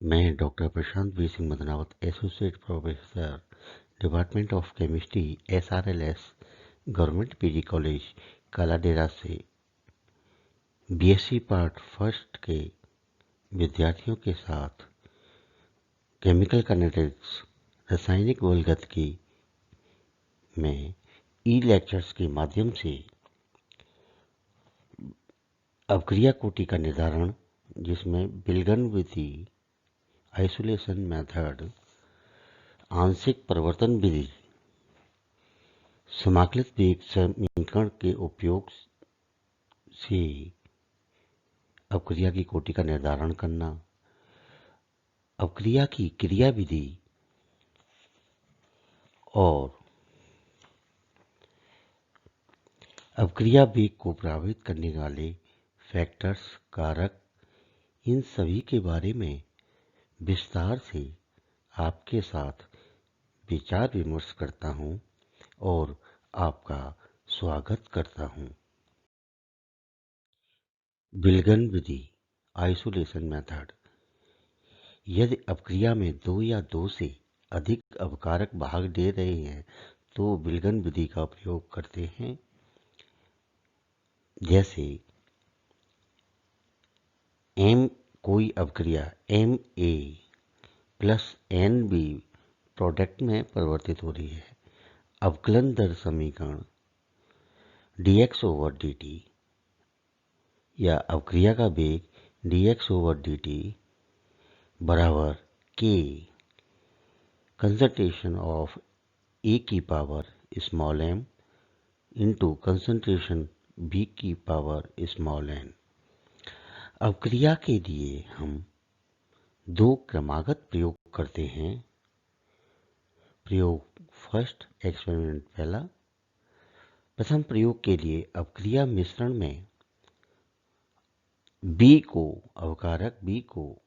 मैं doctor Prashant V Singh Madanawat, associate professor, department of chemistry, SRLS, government PG college Kaladera से BSc part first के विद्यार्थियों के साथ केमिकल काइनेटिक्स रासायनिक बलगतिकी में ई लेक्चर्स के माध्यम से अवक्रिया कोटि का निर्धारण, जिसमें विल्गन विधि, आइसोलेशन मेथड, आंशिक परिवर्तन विधि, समाकलित वेग समीकरण के उपयोग से अवक्रिया की कोटि का निर्धारण करना, अवक्रिया की क्रिया विधि और अवक्रिया वेग को प्रभावित करने वाले फैक्टर्स, कारक, इन सभी के बारे में विस्तार से आपके साथ विचार विमर्श करता हूं और आपका स्वागत करता हूं। विल्गन विधि, आइसोलेशन मेथड। यदि अपक्रिया में दो या दो से अधिक अवकारक भाग दे रहे हैं तो विल्गन विधि का प्रयोग करते हैं। जैसे कोई अपक्रिया Ma प्लस Nb प्रोडक्ट में परिवर्तित हो रही है। अवकलन दर समीकरण dx/dt या अवक्रिया का वेग dx/dt बराबर k कंसंट्रेशन ऑफ A की power small m into concentration B की पावर स्मॉल n। अवक्रिया के लिए हम दो क्रमागत प्रयोग करते हैं। प्रयोग फर्स्ट, एक्सपेरिमेंट पहला। प्रथम प्रयोग के लिए अवक्रिया मिश्रण में अवकारक B को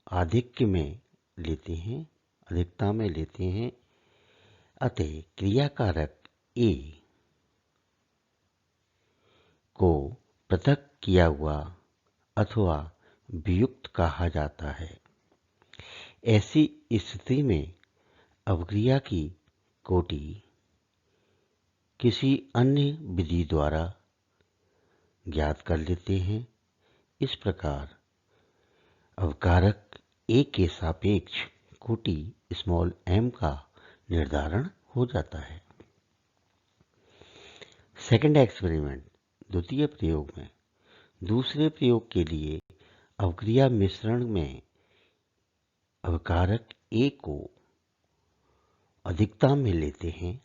आधिक्य में लेते हैं, अधिकता में लेते हैं। अतः क्रियाकारक A को पृथक किया हुआ अथवा वियुक्त कहा जाता है। ऐसी स्थिति में अवक्रिया की कोटि किसी अन्य विधि द्वारा ज्ञात कर लेते हैं। इस प्रकार अवकारक A के सापेक्ष कोटि स्मॉल m का निर्धारण हो जाता है। सेकंड एक्सपेरिमेंट, द्वितीय प्रयोग में दूसरे प्रयोग के लिए अवक्रिया मिश्रण में अवकारक A को अधिकता में लेते हैं,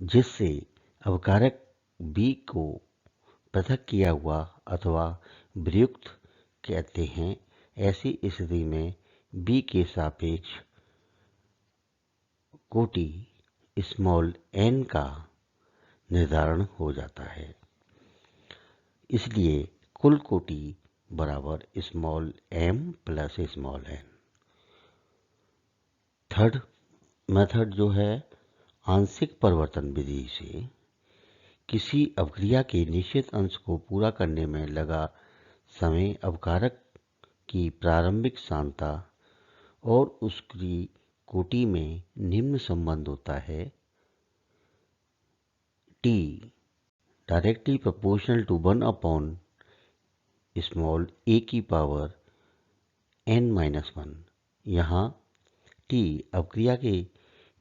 जिससे अवकारक B को पृथक किया हुआ अथवा वियुक्त कहते हैं। ऐसी स्थिति में B के सापेक्ष कोटि स्मॉल n का निर्धारण हो जाता है। इसलिए कुल कोटि बराबर small m plus small n। Third method जो है, आंशिक परिवर्तन विधि से किसी अवक्रिया के निश्चित अंश को पूरा करने में लगा समय अवकारक की प्रारंभिक सांद्रता और उसकी कोटि में निम्न संबंध होता है। T directly proportional to 1 small a की पावर n-1। यहाँ T अवक्रिया के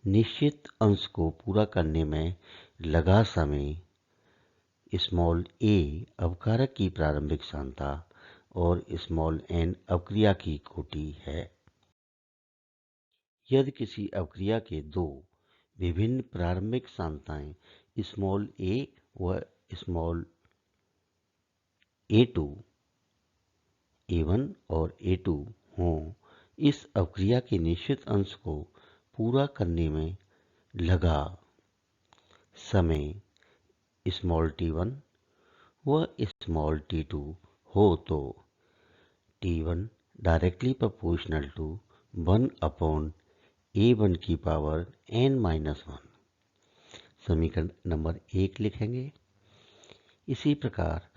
निश्चित अंश को पूरा करने में लगा समय, स्मॉल a अवकारक की प्रारंभिक सांद्रता और स्मॉल n अवक्रिया की कोटि है। यदि किसी अवक्रिया के दो विभिन्न प्रारंभिक सांद्रताएं स्मॉल a व स्मॉल a2, a1 और a2 हों, इस अवक्रिया के निश्चित अंश को पूरा करने में लगा समय स्मॉल t1 व स्मॉल t2 हो तो t1 directly proportional to 1/a1 की पावर n-1 समीकरण नंबर 1 लिखेंगे। इसी प्रकार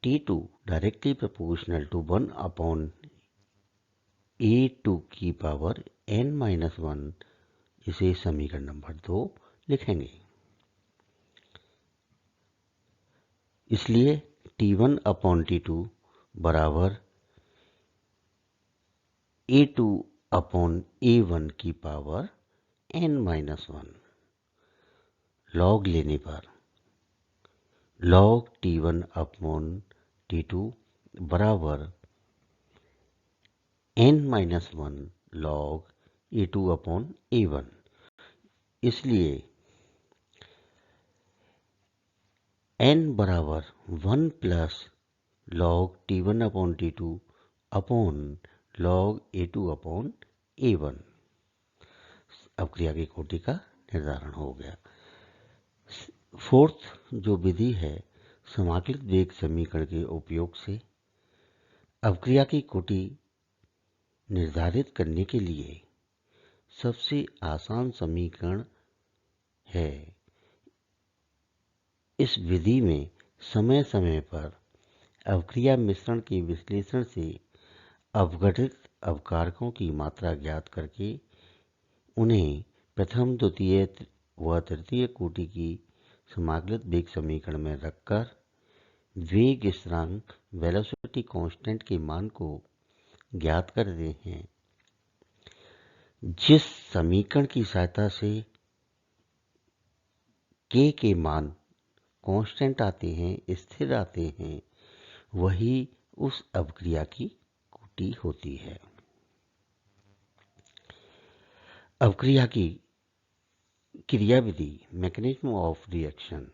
T2 directly proportional to 1/a2 A2 की पावर n-1, इसे समीकरण नंबर 2 लिखेंगे। इसलिए T1/T2 बराबर A2/A1 की पावर n-1। लॉग लेने पर log T1/T2 बराबर n-1 log A2/A1। इसलिए n बराबर 1 plus log T1/T2 upon log A2/A1 अवक्रिया की कोटि का निर्धारण हो गया। फोर्थ जो विधि है, समाकलित वेग समीकरण के उपयोग से अवक्रिया की कोटि निर्धारित करने के लिए सबसे आसान समीकरण है। इस विधि में समय समय पर अवक्रिया मिश्रण के विश्लेषण से अपघटित अवकारकों की मात्रा ज्ञात करके उन्हें प्रथम, द्वितीय व तृतीय कोटि की समाकलित वेग समीकरण में रखकर वेग स्थिरांक वेलोसिटी कांस्टेंट के मान को ज्ञात करते हैं। जिस समीकरण की सहायता से k के मान कांस्टेंट आते हैं, स्थिर आते हैं, वही उस अवक्रिया की कोटि होती है। अवक्रिया की क्रियाविधि मैकेनिज्म ऑफ रिएक्शन।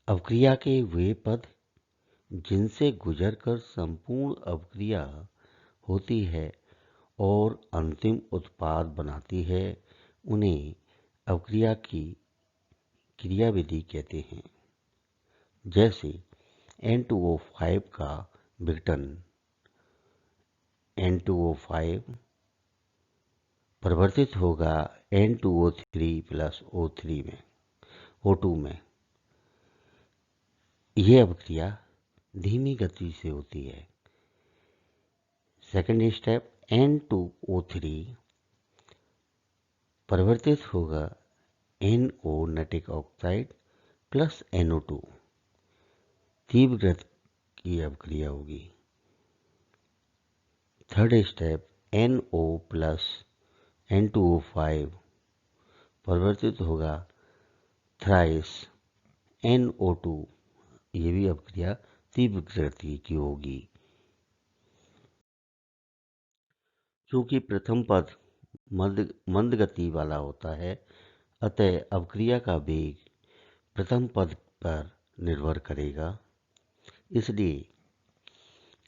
अवक्रिया के वे पद जिनसे गुजरकर संपूर्ण अवक्रिया होती है और अंतिम उत्पाद बनाती है, उन्हें अवक्रिया की क्रियाविधि कहते हैं। जैसे N2O5 का विघटन N2O5 परिवर्तित होगा N2O3 प्लस O2 में। यह अवक्रिया धीमी गति से होती है। सेकेंड स्टेप, N2O3 परिवर्तित होगा NO nitric oxide plus NO2, तीव्र गति की अवक्रिया होगी। Third step, NO plus N2O5 परिवर्तित होगा थ्राइस NO2, ये भी अवक्रिया तीव्र गति की होगी। चूंकि प्रथम पद मंद गति वाला होता है, अतः अवक्रिया का वेग प्रथम पद पर निर्भर करेगा। इसलिए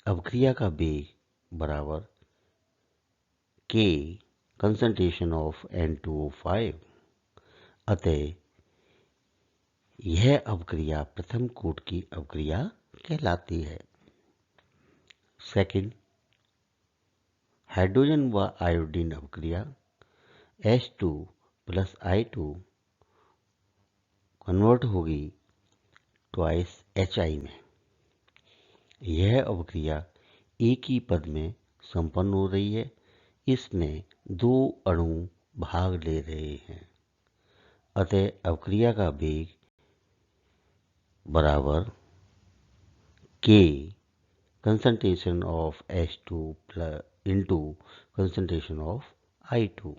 अवक्रिया का वेग बराबर K कंसंट्रेशन ऑफ N2O5। अतः यह अवक्रिया प्रथम कोटि की अवक्रिया कहलाती है। सेकंड, हाइड्रोजन व आयोडीन अवक्रिया H2 प्लस I2 कन्वर्ट होगी ट्वाइस HI में। यह अवक्रिया एक ही पद में संपन्न हो रही है। इसमें दो अणु भाग ले रहे हैं। अतः अवक्रिया का वेग बराबर K concentration of H2 into concentration of I2।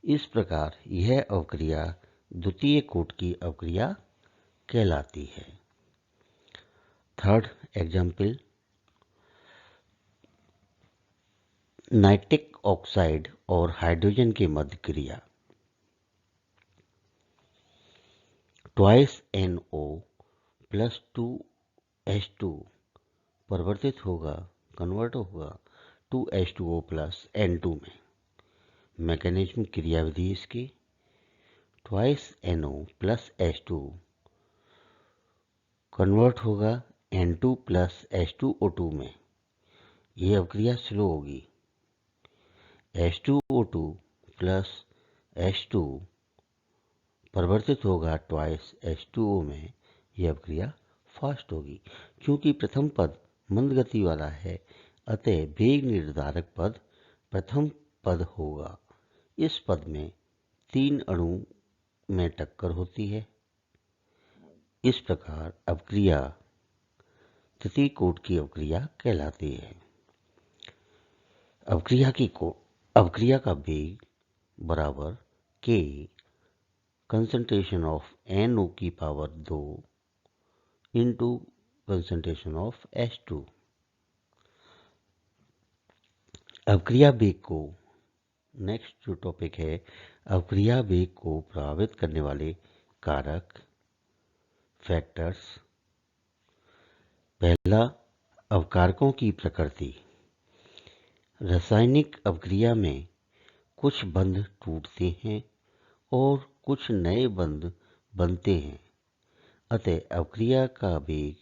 इस प्रकार यह अवक्रिया द्वितीय कोटि की अवक्रिया कहलाती है। थर्ड एग्जाम्पल, नाइट्रिक ऑक्साइड और हाइड्रोजन के मध्य क्रिया। ट्वाइस NO प्लस 2H2 परिवर्तित होगा, कन्वर्ट होगा 2H2O प्लस N2 में। मैकेनिज्म क्रियाविधि इसकी twice NO plus H2 convert होगा N2 प्लस H2O2 में। यह अवक्रिया स्लो होगी। H2O2 प्लस H2 परिवर्तित होगा ट्वाइस H2O में। यह अवक्रिया फास्ट होगी। क्योंकि प्रथम पद मंद गति वाला है, अतः वेग निर्धारक पद प्रथम पद होगा। इस पद में 3 अणु में टक्कर होती है। इस प्रकार अपक्रिया तृतीय कोटि की अपक्रिया कहलाती है। अपक्रिया का वेग बराबर K कंसंट्रेशन ऑफ NO की power 2 into concentration of H2। अपक्रिया वेग को नेक्स्ट जो टॉपिक है, अपक्रिया वेग को प्रभावित करने वाले कारक फैक्टर्स। पहला, अवकारकों की प्रकृति। रासायनिक अपक्रिया में कुछ बंध टूटते हैं और कुछ नए बंध बनते हैं। अतः अपक्रिया का वेग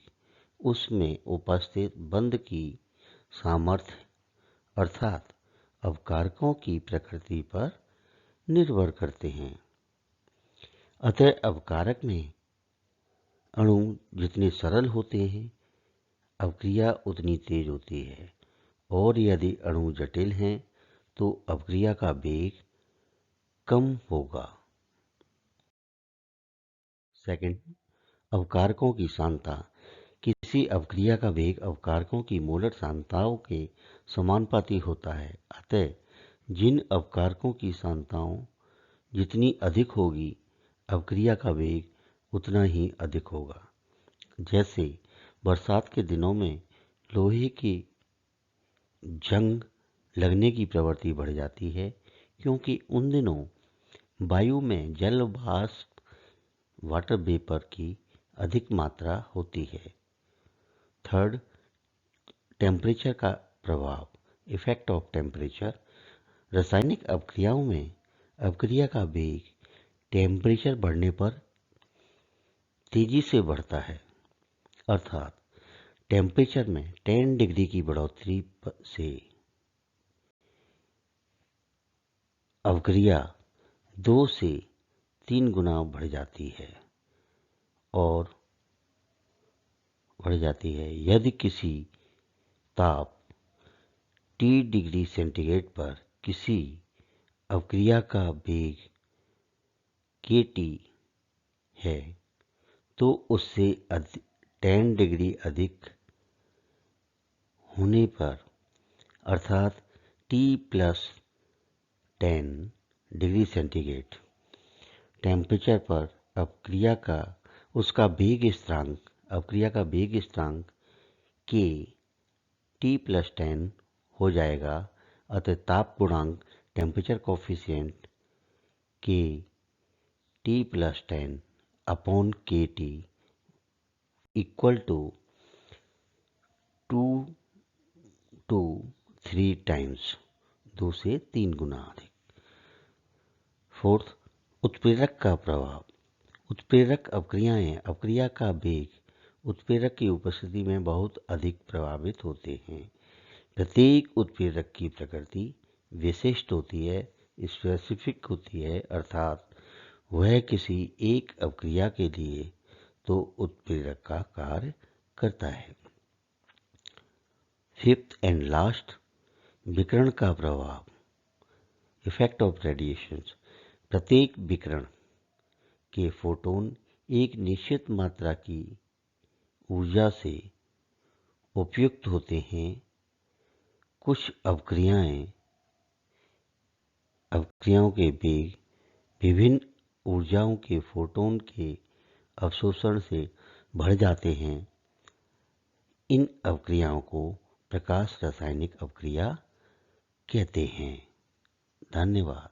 उसमें उपस्थित बंध की सामर्थ्य अर्थात अवकारकों की प्रकृति पर निर्भर करते हैं। अतः अवकारक में अणु जितने सरल होते हैं, अपक्रिया उतनी तेज होती है, और यदि अणु जटिल हैं तो अपक्रिया का वेग कम होगा। सेकंड, अवकारकों की सांद्रता। किसी अपक्रिया का वेग अवकारकों की मोलर सांद्रताओं के समानुपाती होता है। अतः जिन अवकारकों की सांद्रताओं जितनी अधिक होगी, अपक्रिया का वेग उतना ही अधिक होगा। जैसे बरसात के दिनों में लोहे की जंग लगने की प्रवृत्ति बढ़ जाती है, क्योंकि उन दिनों वायु में जल वाष्प वाटर वेपर की अधिक मात्रा होती है। थर्ड, टेम्परेचर का प्रभाव, इफेक्ट ऑफ टेम्परेचर। रासायनिक अपक्रियाओं में अपक्रिया का वेग टेम्परेचर बढ़ने पर तेजी से बढ़ता है, अर्थात टेम्परेचर में 10 डिग्री की बढ़ोतरी से अपक्रिया 2 से 3 गुना बढ़ जाती है यदि किसी ताप T डिग्री सेंटीग्रेड पर किसी अपक्रिया का वेग kT है तो उससे 10 डिग्री अधिक होने पर अर्थात T + 10 डिग्री सेंटीग्रेड टेम्परेचर पर अपक्रिया का वेग स्थिरांक K T + 10 हो जाएगा। अतः ताप गुणांक temperature coefficient K T + 10 upon KT equal to 2 to 3 times, 2 से 3 गुना अधिक। फोर्थ, उत्प्रेरक का प्रभाव। उत्प्रेरक अपक्रिया का वेग उत्प्रेरक की उपस्थिति में बहुत अधिक प्रभावित होते हैं। प्रत्येक उत्प्रेरक की प्रकृति विशिष्ट होती है, स्पेसिफिक होती है, अर्थात वह किसी एक अपक्रिया के लिए तो उत्प्रेरक का कार्य करता है। फिफ्थ एंड लास्ट, विकिरण का प्रभाव, इफेक्ट ऑफ रेडिएशन। प्रत्येक विकिरण के फोटोन एक निश्चित मात्रा की ऊर्जा से उपयुक्त होते हैं। कुछ अपक्रियाओं के वेग विभिन्न ऊर्जाओं के फोटोन के अवशोषण से बढ़ जाते हैं। इन अपक्रियाओं को प्रकाश रासायनिक अपक्रिया कहते हैं। धन्यवाद।